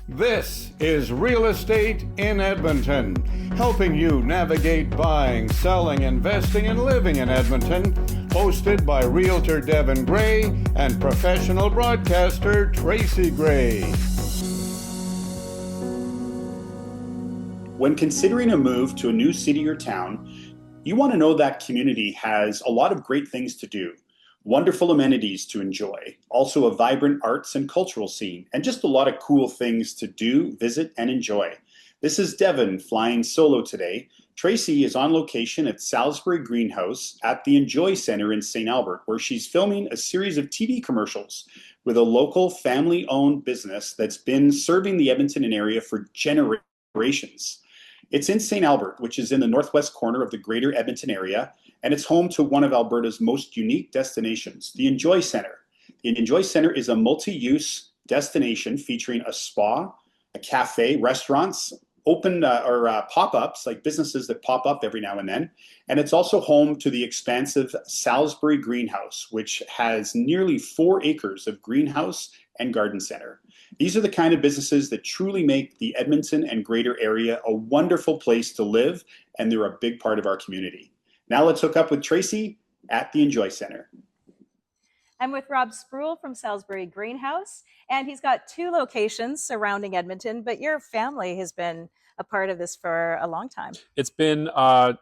This is Real Estate in Edmonton, helping you navigate buying, selling, investing, and living in Edmonton. Hosted by Realtor Devin Gray and professional broadcaster Tracie Gray. When considering a move to a new city or town, you want to know that community has a lot of great things to do. Wonderful amenities to enjoy, also a vibrant arts and cultural scene, and just a lot of cool things to do, visit, and enjoy. This is Devin flying solo today. Tracie is on location at Salisbury Greenhouse at the Enjoy Center in St. Albert, where she's filming a series of TV commercials with a local family-owned business that's been serving the Edmonton area for generations. It's in St. Albert, which is in the northwest corner of the greater Edmonton area, and it's home to one of Alberta's most unique destinations, the Enjoy Center. The Enjoy Center is a multi-use destination featuring a spa, a cafe, restaurants, open pop-ups, like businesses that pop up every now and then. And it's also home to the expansive Salisbury Greenhouse, which has nearly 4 acres of greenhouse and garden center. These are the kind of businesses that truly make the Edmonton and greater area a wonderful place to live, and they're a big part of our community. Now let's hook up with Tracie at the Enjoy Center. I'm with Rob Sproule from Salisbury Greenhouse, and he's got 2 locations surrounding Edmonton, but your family has been a part of this for a long time. It's been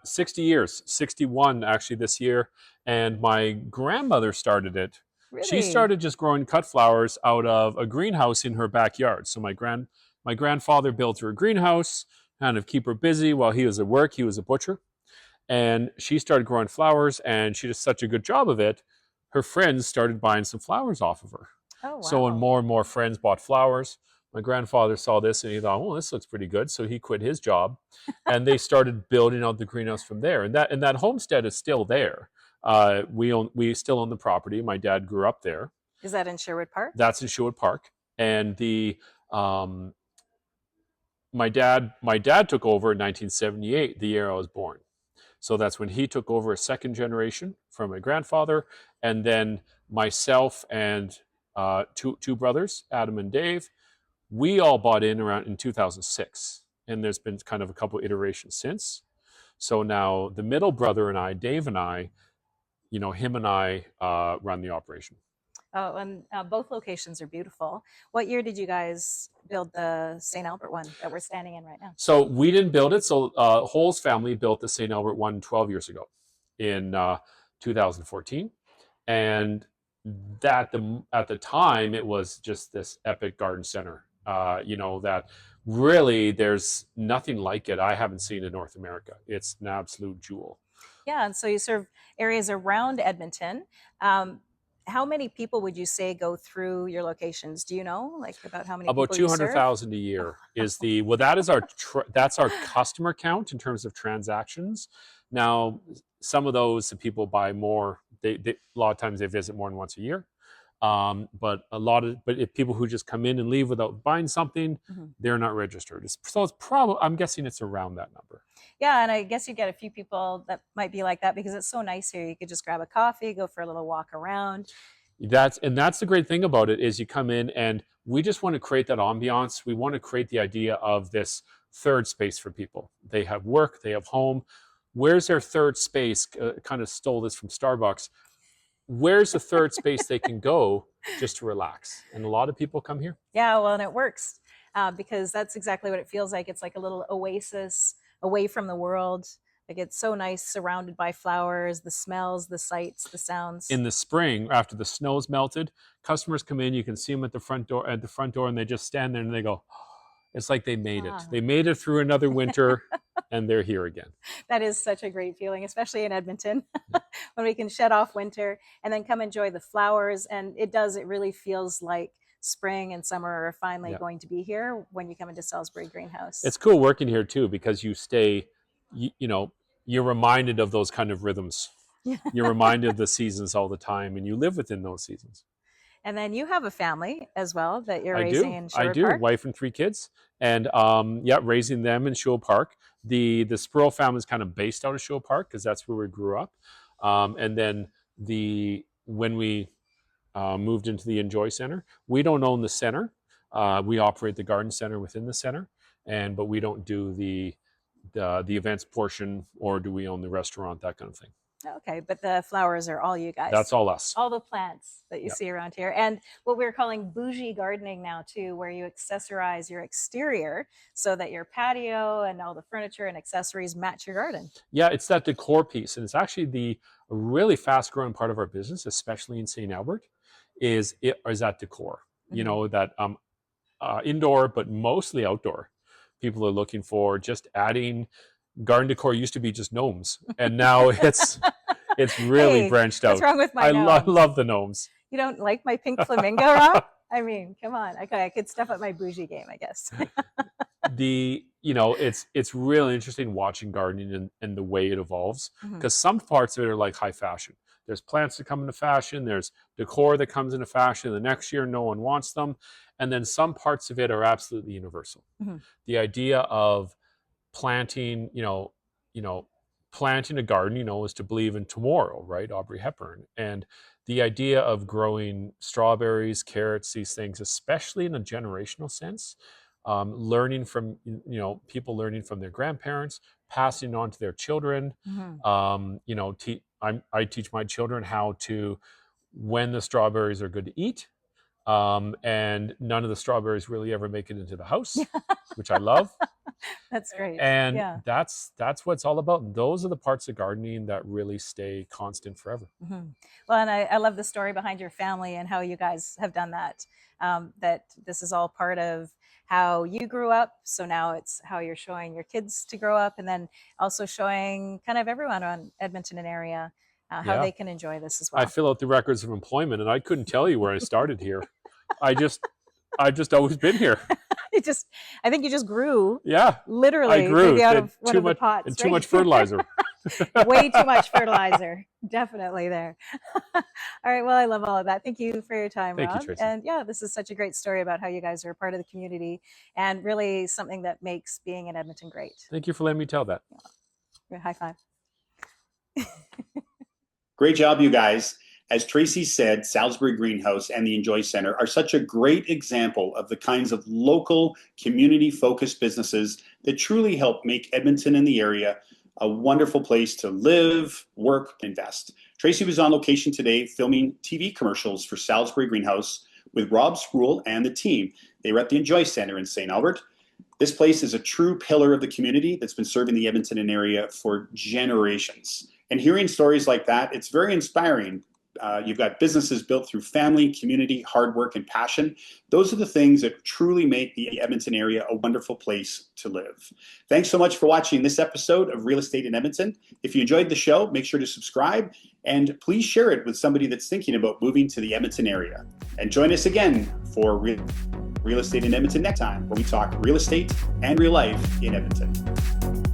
60 years, 61 actually this year, and my grandmother started it. Really? She started just growing cut flowers out of a greenhouse in her backyard. So my grandfather built her a greenhouse, kind of keep her busy while he was at work. He was a butcher. And she started growing flowers, and she did such a good job of it, her friends started buying some flowers off of her. Oh, wow. So when more and more friends bought flowers, my grandfather saw this and he thought, well, this looks pretty good. So he quit his job, and they started building out the greenhouse from there. And that homestead is still there. We still own the property. My dad grew up there. Is that in Sherwood Park? That's in Sherwood Park. And my dad took over in 1978, the year I was born. So that's when he took over a second generation from my grandfather, and then myself and two brothers, Adam and Dave, we all bought in around in 2006, and there's been kind of a couple iterations since. So now the middle brother and I, Dave and I, him and I run the operation. Oh, and both locations are beautiful. What year did you guys build the St. Albert one that we're standing in right now? So we didn't build it. So Hole's family built the St. Albert one 12 years ago in 2014. And at the time, it was just this epic garden center, that really there's nothing like it. I haven't seen in North America. It's an absolute jewel. Yeah, and so you serve areas around Edmonton. How many people would you say go through your locations? Do you know, about how many? About 200,000 a year is that's our customer count in terms of transactions. Now, some of those people buy more. They a lot of times they visit more than once a year. But if people who just come in and leave without buying something, they're not registered. So it's probably, I'm guessing it's around that number. Yeah, and I guess you get a few people that might be like that because it's so nice here. You could just grab a coffee, go for a little walk around. That's the great thing about it is you come in and we just want to create that ambiance. We want to create the idea of this third space for people. They have work, they have home. Where's their third space? Kind of stole this from Starbucks. Where's the third space they can go just to relax? And a lot of people come here. Yeah, well, and it works because that's exactly what it feels like. It's like a little oasis away from the world. Like it's so nice, surrounded by flowers, the smells, the sights, the sounds. In the spring, after the snow's melted, customers come in. You can see them at the front door, and they just stand there and they go, oh, it's like they made it. They made it through another winter, and they're here again. That is such a great feeling, especially in Edmonton, when we can shut off winter and then come enjoy the flowers. And it really feels like spring and summer are finally going to be here when you come into Salisbury Greenhouse. It's cool working here too, because you stay, you're reminded of those kind of rhythms. You're reminded of the seasons all the time, and you live within those seasons. And then you have a family as well that you're raising in Sherwood Park. I do, wife and 3 kids, and raising them in Sherwood Park. The Sproule family is kind of based out of Sherwood Park because that's where we grew up. And then when we moved into the Enjoy Center, we don't own the center. We operate the garden center within the center, but we don't do the events portion, or do we own the restaurant, that kind of thing. Okay, but the flowers are all you guys. That's all us. All the plants that you see around here. And what we're calling bougie gardening now too, where you accessorize your exterior so that your patio and all the furniture and accessories match your garden. Yeah, it's that decor piece. And it's actually a really fast growing part of our business, especially in St. Albert, is that decor. You know, that indoor, but mostly outdoor. People are looking for just adding. Garden decor used to be just gnomes, and now it's really branched out. What's wrong with my gnomes? I love the gnomes. You don't like my pink flamingo, Rob? I mean, come on. Okay, I could step up my bougie game, I guess. It's really interesting watching gardening and the way it evolves, because some parts of it are like high fashion. There's plants that come into fashion. There's decor that comes into fashion. The next year, no one wants them. And then some parts of it are absolutely universal. The idea of planting a garden, is to believe in tomorrow, right? Audrey Hepburn. And the idea of growing strawberries, carrots, these things, especially in a generational sense, learning from, people learning from their grandparents, passing on to their children. I teach my children when the strawberries are good to eat. And none of the strawberries really ever make it into the house, which I love. That's great. And that's what it's all about. And those are the parts of gardening that really stay constant forever. Well, and I love the story behind your family and how you guys have done that. That this is all part of how you grew up. So now it's how you're showing your kids to grow up, and then also showing kind of everyone on Edmonton and area how they can enjoy this as well. I fill out the records of employment, and I couldn't tell you where I started here. I've just always been here. I think you just grew. Yeah, literally. I grew. Maybe out of one of the pots, and too much fertilizer. Way too much fertilizer. Definitely there. All right. Well, I love all of that. Thank you for your time, Rob. Thank you, Tracie. And this is such a great story about how you guys are a part of the community, and really something that makes being in Edmonton great. Thank you for letting me tell that. High five. Great job, you guys. As Tracie said, Salisbury Greenhouse and the Enjoy Center are such a great example of the kinds of local, community-focused businesses that truly help make Edmonton and the area a wonderful place to live, work, invest. Tracie was on location today filming TV commercials for Salisbury Greenhouse with Rob Sproule and the team. They were at the Enjoy Center in St. Albert. This place is a true pillar of the community that's been serving the Edmonton area for generations. And hearing stories like that, it's very inspiring. You've got businesses built through family, community, hard work, and passion. Those are the things that truly make the Edmonton area a wonderful place to live. Thanks so much for watching this episode of Real Estate in Edmonton. If you enjoyed the show, make sure to subscribe, and please share it with somebody that's thinking about moving to the Edmonton area. And join us again for Real Estate in Edmonton next time, where we talk real estate and real life in Edmonton.